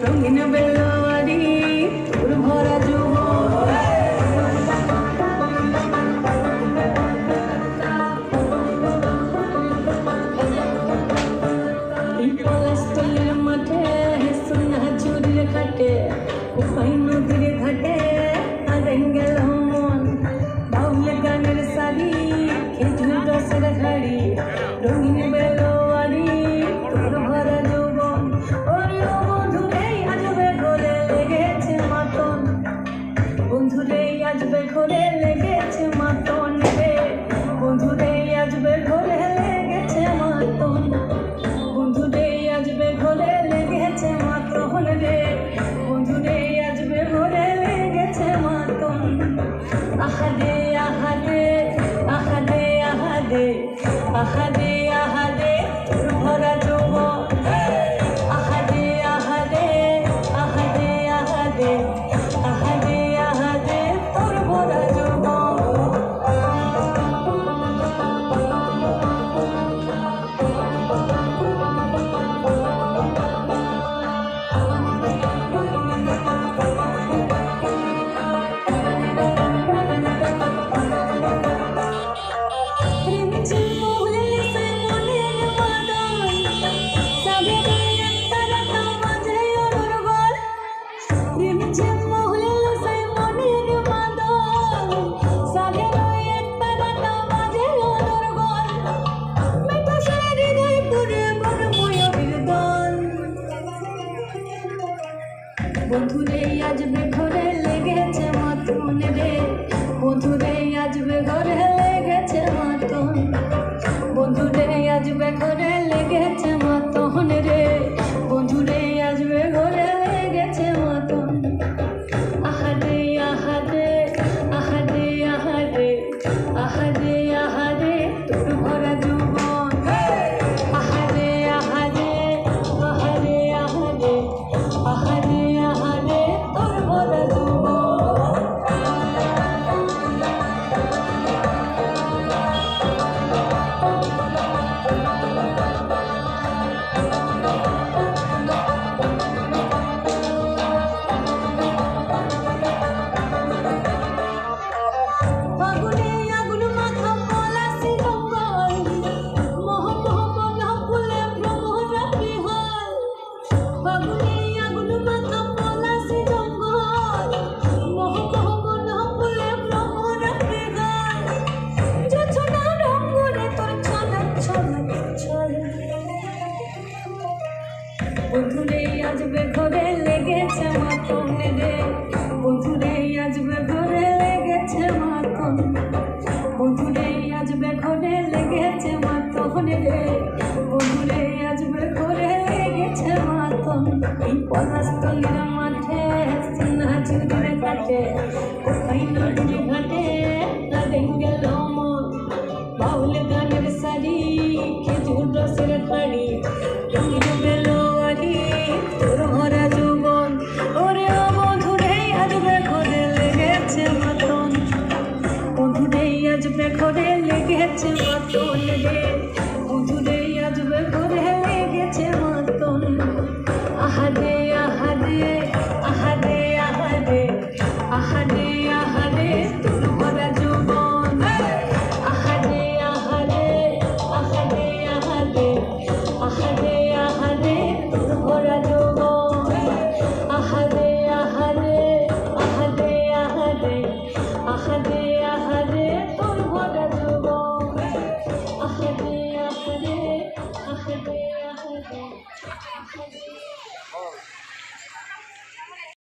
রঙিন বেলারি তোর ভরা যৌবন। এই পলাশতলের মাঠে সোনা চুরির ঘাটে উপাই নদীর ঘাটে হারাই গেল মন। বাউল গানের শাড়ি খেজুর রসের ঘাড়ি রঙিন বেলোয়ারি তোর ভরা যৌবন। ওরে ও বন্ধুরে আজবে ঘরে লেগেছে মাতন, বন্ধুরে আজবে ঘরে লেগেছে মাতন রে, বন্ধুরে আজবে ঘরে লেগেছে মাতন, বন্ধুরে আজবে ঘরে লেগেছে মাতন রে, বন্ধুরে আজবে ঘরে লেগেছে মাতন। আহারে আহারে আহারে আহারে আহারে আহারে তোর ভরা যৌবন। আহারে আহারে আহারে আহারে আহারে আহারে তোর ভরা যৌবন। বন্ধুরে আজবে ঘরে লেগেছে মাতন রে, বন্ধুরে আজবে ঘরে লেগেছে মাতন, বন্ধুরে আজবে ঘরে লেগেছে মাতন রে, বন্ধুরে আজবে ঘরে লেগেছে মাতন। আহারে আহারে আহারে আহারে আহারে আহারে তোর ভরা যৌবন। আহারে আহারে আহারে আহারে আহারে আহারে তোর ভরা যৌবন। ফাগুনে আগুন মাখা পলাশি জঙ্গল, মহ মহ বনহ ফুলে ভ্রমরা বিহল। ফাগুনে আগুন মাখা পলাশি জঙ্গল, মহ মহ বনহ ফুলে ভ্রমরা বিহল। জোছনা রঙরে তোর ছলক ছলক ছল, বন্ধুরে আজবে ঘরে লেগেছে মাতন রে, বন্ধুরে আজবে ঘরে লেগেছে মাতন, বন্ধুরে আজবে ঘরে লেগেছে মাতন রে, বন্ধুরে আজবে ঘরে লেগেছে মাতন। এই পলাশতলের মাঠে সোনা চুরির ঘাটে